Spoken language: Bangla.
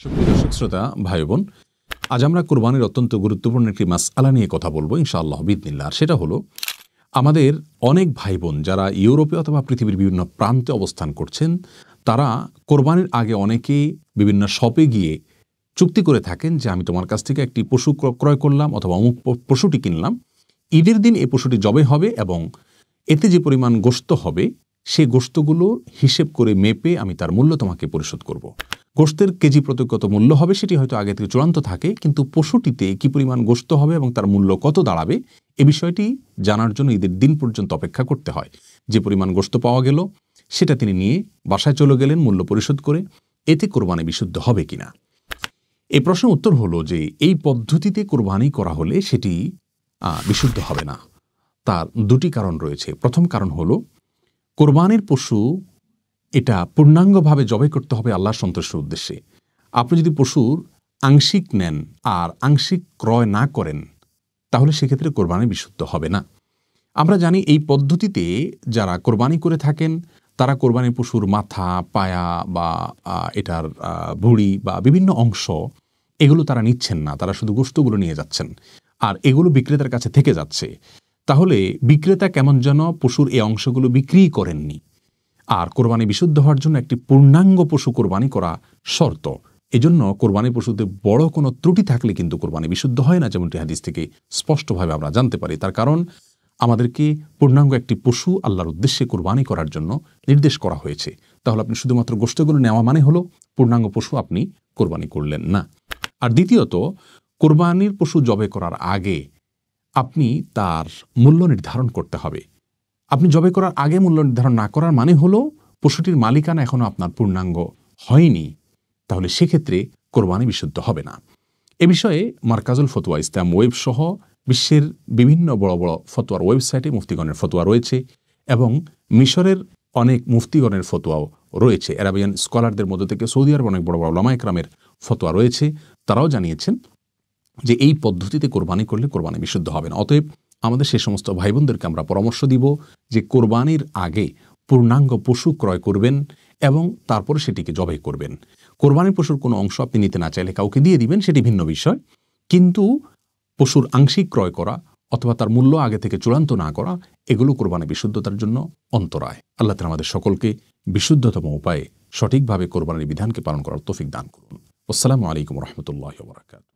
সুপ্রিয় দর্শক শ্রোতা ভাই বোন, আজ আমরা কোরবানির অত্যন্ত গুরুত্বপূর্ণ একটি মাসআলা নিয়ে কথা বলবো ইনশাআল্লাহ বিইذনিল্লাহ। আর সেটা হলো, আমাদের অনেক ভাই বোন যারা ইউরোপে অথবা পৃথিবীর বিভিন্ন প্রান্তে অবস্থান করছেন, তারা কোরবানির আগে অনেকেই বিভিন্ন শপে গিয়ে চুক্তি করে থাকেন যে আমি তোমার কাছ থেকে একটি পশু ক্রয় করলাম অথবা অমুক পশুটি কিনলাম, ঈদের দিন এই পশুটি জবে হবে এবং এতে যে পরিমাণ গোশত হবে সেই গোশতগুলো হিসেব করে মেপে আমি তার মূল্য তোমাকে পরিশোধ করব। গোশতের কেজি প্রতি কত মূল্য হবে সেটি হয়তো আগে থেকে চূড়ান্ত থাকে, কিন্তু পশুটিতে কি পরিমাণ গোশত হবে এবং তার মূল্য কত দাঁড়াবে এ বিষয়টি জানার জন্য ঈদের দিন পর্যন্ত অপেক্ষা করতে হয়। যে পরিমাণ গোশত পাওয়া গেল সেটা তিনি নিয়ে বাসায় চলে গেলেন মূল্য পরিশোধ করে। এতে কোরবানি বিশুদ্ধ হবে কিনা, এই প্রশ্নের উত্তর হলো যে এই পদ্ধতিতে কোরবানি করা হলে সেটি বিশুদ্ধ হবে না। তার দুটি কারণ রয়েছে। প্রথম কারণ হলো, কোরবানির পশু এটা পূর্ণাঙ্গভাবে জবাই করতে হবে আল্লাহর সন্তুষ্টির উদ্দেশ্যে। আপনি যদি পশুর আংশিক নেন আর আংশিক ক্রয় না করেন তাহলে সেক্ষেত্রে কোরবানি বিশুদ্ধ হবে না। আমরা জানি এই পদ্ধতিতে যারা কোরবানি করে থাকেন তারা কোরবানির পশুর মাথা, পায়া বা এটার ভুঁড়ি বা বিভিন্ন অংশ এগুলো তারা নিচ্ছেন না, তারা শুধু গোশতগুলো নিয়ে যাচ্ছেন আর এগুলো বিক্রেতার কাছে থেকে যাচ্ছে। তাহলে বিক্রেতা কেমন যেন পশুর এই অংশগুলো বিক্রি করেননি। আর কোরবানি বিশুদ্ধ হওয়ার জন্য একটি পূর্ণাঙ্গ পশু কোরবানি করা শর্ত। এজন্য কোরবানি পশুতে বড় কোনো ত্রুটি থাকলে কিন্তু কোরবানি বিশুদ্ধ হয় না, যেমনটি হাদিস থেকে স্পষ্টভাবে আমরা জানতে পারি। তার কারণ আমাদেরকে পূর্ণাঙ্গ একটি পশু আল্লাহর উদ্দেশ্যে কোরবানি করার জন্য নির্দেশ করা হয়েছে। তাহলে আপনি শুধুমাত্র গোশতগুলো নেওয়া মানে হলো পূর্ণাঙ্গ পশু আপনি কোরবানি করলেন না। আর দ্বিতীয়ত, কোরবানির পশু জবে করার আগে আপনি তার মূল্য নির্ধারণ করতে হবে। আপনি জবে করার আগে মূল্য নির্ধারণ না করার মানে হলো পশুটির মালিকানা এখনও আপনার পূর্ণাঙ্গ হয়নি, তাহলে সেক্ষেত্রে কোরবানি বিশুদ্ধ হবে না। এ বিষয়ে মারকাজুল ফতোয়া ইসলাম ওয়েব সহ বিশ্বের বিভিন্ন বড় বড় ফতোয়ার ওয়েবসাইটে মুফতিগণের ফতোয়া রয়েছে এবং মিশরের অনেক মুফতিগণের ফতোয়াও রয়েছে। আরাবিয়ান স্কলারদের মধ্যে থেকে সৌদি আরব অনেক বড় বড় উলামা ইকরামের ফতোয়া রয়েছে। তারাও জানিয়েছেন যে এই পদ্ধতিতে কোরবানি করলে কোরবানি বিশুদ্ধ হবে না। অতএব আমাদের সেই সমস্ত ভাই বোনদেরকে আমরা পরামর্শ দিব যে কোরবানির আগে পূর্ণাঙ্গ পশু ক্রয় করবেন এবং তারপরে সেটিকে জবাই করবেন। কোরবানির পশুর কোনো অংশ আপনি নিতে না চাইলে কাউকে দিয়ে দিবেন, সেটি ভিন্ন বিষয়, কিন্তু পশুর আংশিক ক্রয় করা অথবা তার মূল্য আগে থেকে চূড়ান্ত না করা এগুলো কোরবানি বিশুদ্ধতার জন্য অন্তরায়। আল্লাহ তাআলা আমাদের সকলকে বিশুদ্ধতম উপায়ে সঠিকভাবে কোরবানির বিধানকে পালন করার তৌফিক দান করুন। আসসালামু আলাইকুম ওয়া রাহমাতুল্লাহি ওয়া বারাকাতুহু।